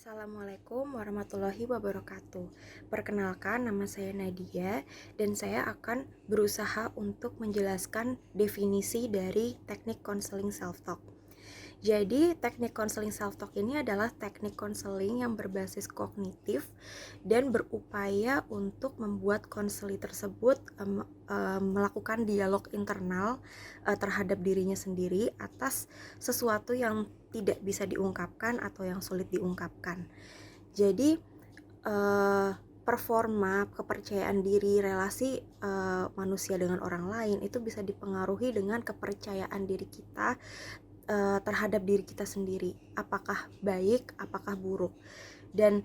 Assalamualaikum warahmatullahi wabarakatuh. Perkenalkan, nama saya Nadia dan saya akan berusaha untuk menjelaskan definisi dari teknik konseling self-talk. Jadi, teknik konseling self-talk ini adalah teknik konseling yang berbasis kognitif dan berupaya untuk membuat konseli tersebut melakukan dialog internal terhadap dirinya sendiri atas sesuatu yang tidak bisa diungkapkan atau yang sulit diungkapkan. Jadi, performa, kepercayaan diri, relasi manusia dengan orang lain itu bisa dipengaruhi dengan kepercayaan diri kita terhadap diri kita sendiri, apakah baik, apakah buruk. Dan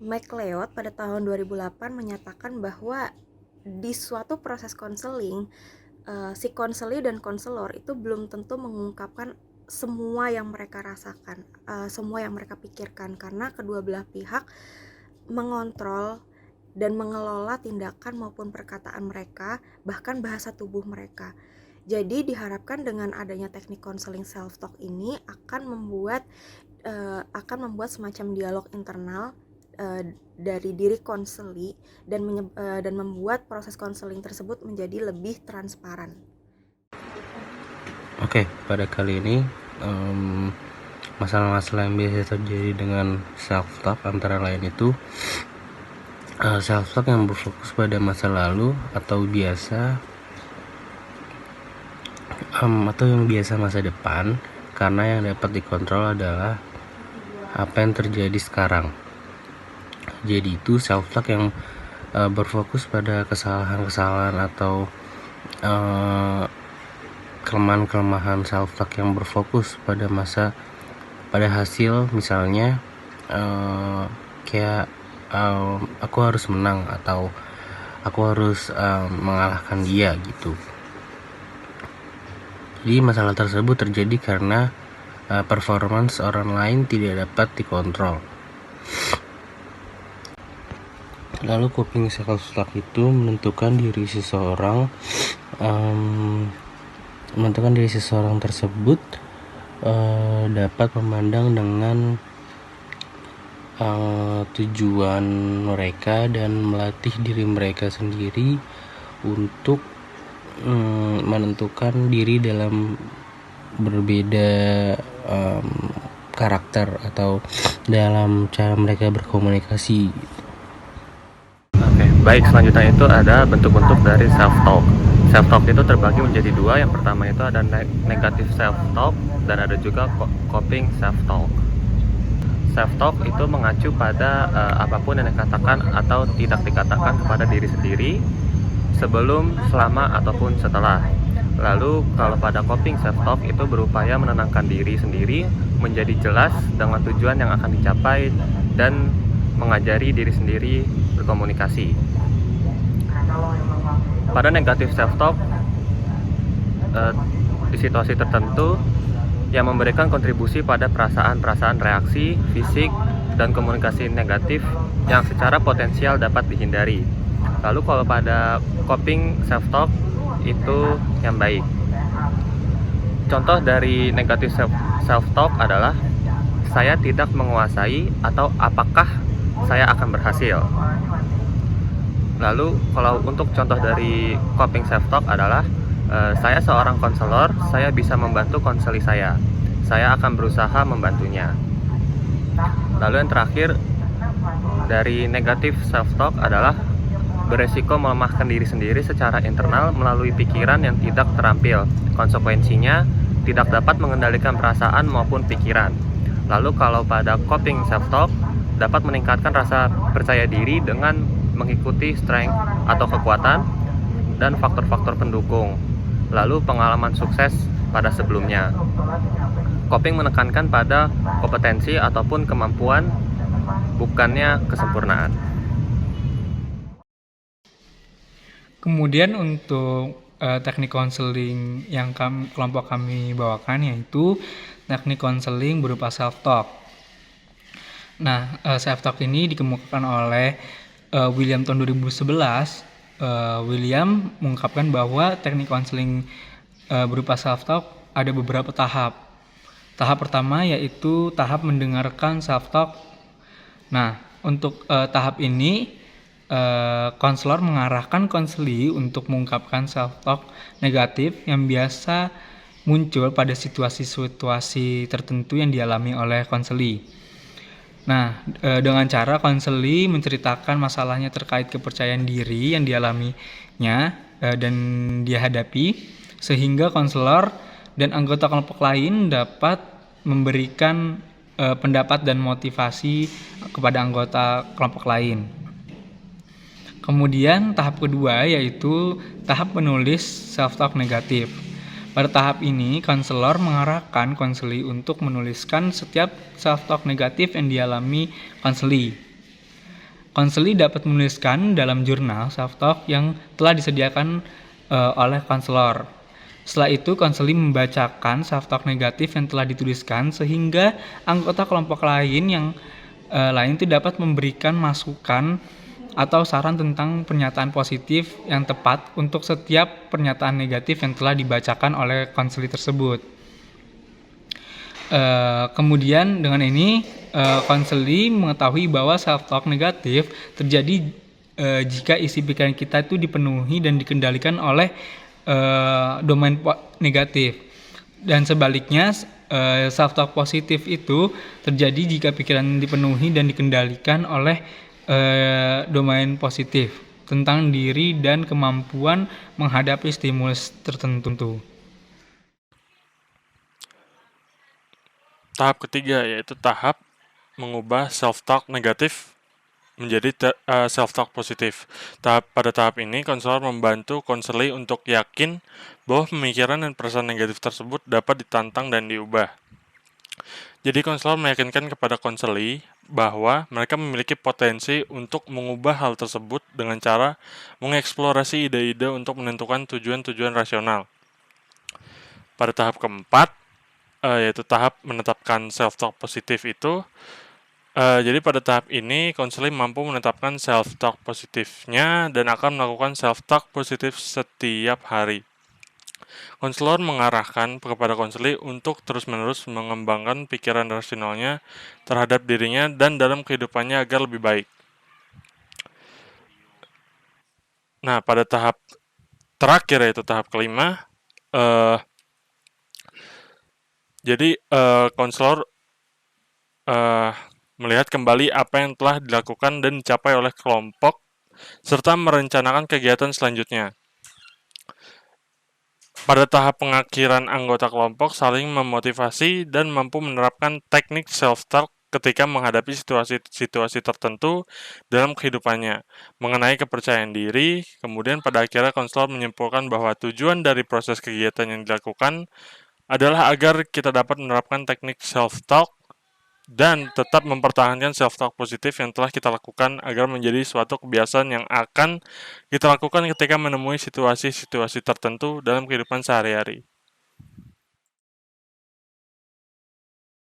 McLeod pada tahun 2008 menyatakan bahwa di suatu proses konseling, si konseli dan konselor itu belum tentu mengungkapkan semua yang mereka rasakan, semua yang mereka pikirkan, karena kedua belah pihak mengontrol dan mengelola tindakan maupun perkataan mereka, bahkan bahasa tubuh mereka. Jadi diharapkan dengan adanya teknik konseling self-talk ini akan membuat semacam dialog internal dari diri konseli dan membuat proses konseling tersebut menjadi lebih transparan. Oke, pada kali ini masalah-masalah yang biasa terjadi dengan self-talk antara lain itu self-talk yang berfokus pada masa lalu atau yang biasa masa depan, karena yang dapat dikontrol adalah apa yang terjadi sekarang. Jadi itu self-talk yang berfokus pada kesalahan-kesalahan atau kelemahan-kelemahan self-talk yang berfokus pada hasil, misalnya aku harus menang atau aku harus mengalahkan dia gitu. Jadi masalah tersebut terjadi karena performance orang lain tidak dapat dikontrol. Lalu coping self-talk itu menentukan diri seseorang tersebut dapat memandang dengan tujuan mereka dan melatih diri mereka sendiri untuk menentukan diri dalam berbeda karakter atau dalam cara mereka berkomunikasi. Oke, baik, selanjutnya itu ada bentuk-bentuk dari self-talk. Self-talk itu terbagi menjadi dua. Yang pertama itu ada negatif self-talk dan ada juga coping self-talk. Self-talk itu mengacu pada apapun yang dikatakan atau tidak dikatakan kepada diri sendiri sebelum, selama, ataupun setelah. Lalu kalau pada coping self-talk itu berupaya menenangkan diri sendiri, menjadi jelas dengan tujuan yang akan dicapai dan mengajari diri sendiri berkomunikasi. Pada negatif self-talk, di situasi tertentu yang memberikan kontribusi pada perasaan-perasaan reaksi, fisik, dan komunikasi negatif yang secara potensial dapat dihindari. Lalu kalau pada coping self-talk itu yang baik. Contoh dari negatif self-talk adalah saya tidak menguasai atau apakah saya akan berhasil. Lalu kalau untuk contoh dari coping self-talk adalah saya seorang konselor, saya bisa membantu konseli saya akan berusaha membantunya. Lalu yang terakhir dari negatif self-talk adalah beresiko melemahkan diri sendiri secara internal melalui pikiran yang tidak terampil. Konsekuensinya tidak dapat mengendalikan perasaan maupun pikiran. Lalu kalau pada coping self-talk dapat meningkatkan rasa percaya diri dengan mengikuti strength atau kekuatan dan faktor-faktor pendukung. Lalu pengalaman sukses pada sebelumnya. Coping menekankan pada kompetensi ataupun kemampuan, bukannya kesempurnaan. Kemudian untuk teknik konseling yang kelompok kami bawakan yaitu teknik konseling berupa self-talk. Nah, self-talk ini dikemukakan oleh William tahun 2011. William mengungkapkan bahwa teknik konseling berupa self-talk ada beberapa tahap. Tahap pertama yaitu tahap mendengarkan self-talk Nah, untuk tahap ini konselor mengarahkan konseli untuk mengungkapkan self-talk negatif yang biasa muncul pada situasi-situasi tertentu yang dialami oleh konseli. Nah, dengan cara konseli menceritakan masalahnya terkait kepercayaan diri yang dialaminya dan dia hadapi, sehingga konselor dan anggota kelompok lain dapat memberikan pendapat dan motivasi kepada anggota kelompok lain. Kemudian tahap kedua yaitu tahap menulis self-talk negatif. Pada tahap ini, konselor mengarahkan konseli untuk menuliskan setiap self-talk negatif yang dialami konseli. Konseli dapat menuliskan dalam jurnal self-talk yang telah disediakan oleh konselor. Setelah itu, konseli membacakan self-talk negatif yang telah dituliskan sehingga anggota kelompok lain yang lain itu dapat memberikan masukan atau saran tentang pernyataan positif yang tepat untuk setiap pernyataan negatif yang telah dibacakan oleh konseli tersebut. Kemudian dengan ini konseli mengetahui bahwa self-talk negatif terjadi jika isi pikiran kita itu dipenuhi dan dikendalikan oleh domain negatif. Dan sebaliknya self-talk positif itu terjadi jika pikiran dipenuhi dan dikendalikan oleh domain positif tentang diri dan kemampuan menghadapi stimulus tertentu. Tahap ketiga yaitu tahap mengubah self-talk negatif menjadi self-talk positif. Pada tahap ini, konselor membantu konseli untuk yakin bahwa pemikiran dan perasaan negatif tersebut dapat ditantang dan diubah. Jadi konselor meyakinkan kepada konseli bahwa mereka memiliki potensi untuk mengubah hal tersebut dengan cara mengeksplorasi ide-ide untuk menentukan tujuan-tujuan rasional. Pada tahap keempat, yaitu tahap menetapkan self-talk positif itu, jadi pada tahap ini, konseli mampu menetapkan self-talk positifnya dan akan melakukan self-talk positif setiap hari. Konselor mengarahkan kepada konseli untuk terus-menerus mengembangkan pikiran rasionalnya terhadap dirinya dan dalam kehidupannya agar lebih baik. Nah, pada tahap terakhir yaitu tahap kelima, jadi konselor melihat kembali apa yang telah dilakukan dan dicapai oleh kelompok serta merencanakan kegiatan selanjutnya. Pada tahap pengakhiran, anggota kelompok saling memotivasi dan mampu menerapkan teknik self-talk ketika menghadapi situasi-situasi tertentu dalam kehidupannya, mengenai kepercayaan diri. Kemudian pada akhirnya konselor menyimpulkan bahwa tujuan dari proses kegiatan yang dilakukan adalah agar kita dapat menerapkan teknik self-talk dan tetap mempertahankan self-talk positif yang telah kita lakukan agar menjadi suatu kebiasaan yang akan kita lakukan ketika menemui situasi-situasi tertentu dalam kehidupan sehari-hari.